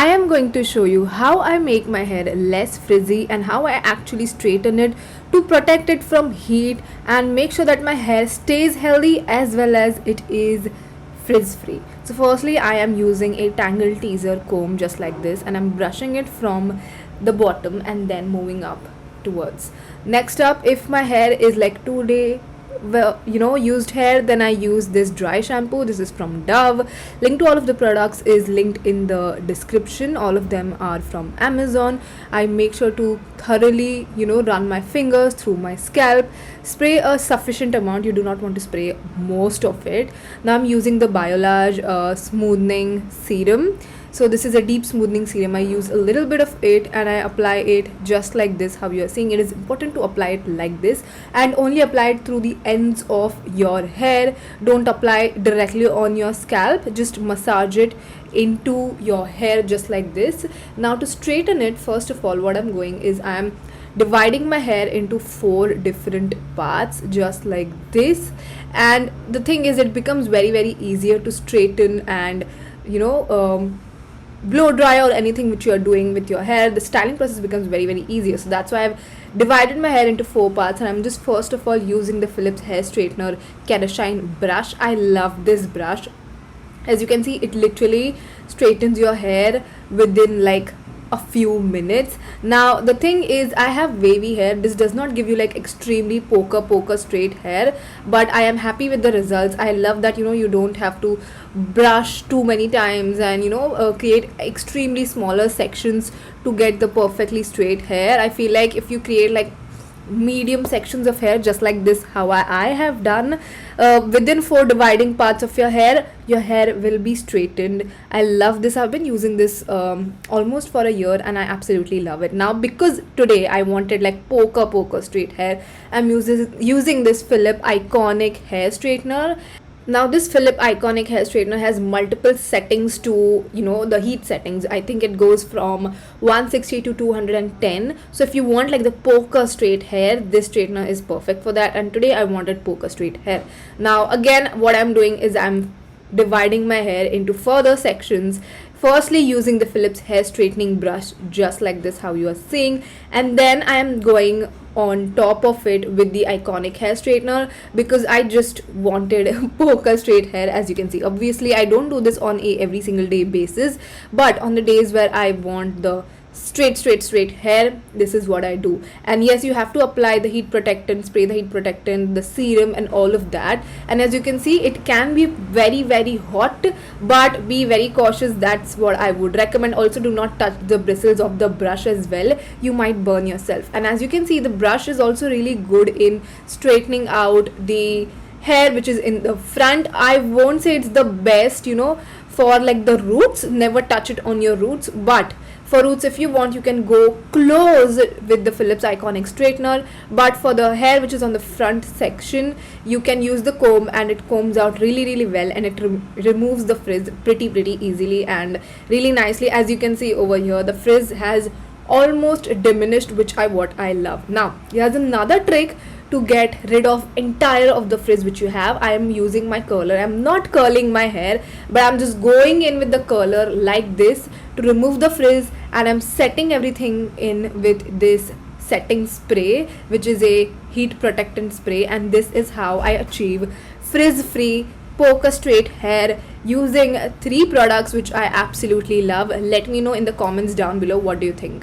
I am going to show you how I make my hair less frizzy and how I actually straighten it to protect it from heat and make sure that my hair stays healthy as well as it is frizz free. So firstly, I am using a tangle teaser comb just like this, and I'm brushing it from the bottom and then moving up towards. Next up, if my hair is like 2 day used hair, then I use this dry shampoo. This is from Dove. Link to all of the products is linked in the description. All of them are from Amazon. I make sure to thoroughly run my fingers through my scalp, spray a sufficient amount. You do not want to spray most of it. Now I'm using the Biolage smoothing serum. So this is a deep smoothing serum. I use a little bit of it and I apply it just like this. How you are seeing, it is important to apply it like this and only apply it through the ends of your hair. Don't apply directly on your scalp, just massage it into your hair just like this. Now to straighten it, first of all, what I'm going is I'm dividing my hair into 4 different parts just like this. And the thing is, it becomes very easier to straighten and blow dry or anything which you are doing with your hair. The styling process becomes very easier. So that's why I've divided my hair into 4 parts, and I'm just first of all using the Philips hair straightener Kerashine brush. I love this brush. As you can see, it literally straightens your hair within like a few minutes. Now the thing is, I have wavy hair. This does not give you like extremely poker straight hair, but I am happy with the results. I love that you don't have to brush too many times and create extremely smaller sections to get the perfectly straight hair. I feel like if you create like medium sections of hair just like this, how I have done, within 4 dividing parts of your hair will be straightened. I love this. I've been using this almost for a year and I absolutely love it. Now because today I wanted like poker straight hair, I'm using this Philips Iconic hair straightener. Now this Philips Iconic hair straightener has multiple settings to the heat settings. I think it goes from 160 to 210. So if you want like the poker straight hair, this straightener is perfect for that. And today I wanted poker straight hair. Now again, what I'm doing is I'm dividing my hair into further sections, firstly using the Philips hair straightening brush just like this, how you are seeing, and then I am going on top of it with the Iconic hair straightener because I just wanted poker straight hair. As you can see, obviously I don't do this on a every single day basis, but on the days where I want the straight hair, this is what I do. And yes, you have to apply the heat protectant, spray the heat protectant, the serum and all of that. And as you can see, it can be very hot, but be very cautious. That's what I would recommend. Also, do not touch the bristles of the brush as well. You might burn yourself. And as you can see, the brush is also really good in straightening out the hair which is in the front. I won't say it's the best for like the roots. Never touch it on your roots, but for roots, if you want, you can go close with the Philips Iconic straightener. But for the hair which is on the front section, you can use the comb and it combs out really well, and it removes the frizz pretty easily and really nicely. As you can see over here, the frizz has almost diminished, which what I love. Now here's another trick to get rid of entire of the frizz which you have. I am using my curler. I'm not curling my hair, but I'm just going in with the curler like this to remove the frizz, and I'm setting everything in with this setting spray, which is a heat protectant spray. And this is how I achieve frizz free poker straight hair using 3 products which I absolutely love. Let me know in the comments down below, what do you think?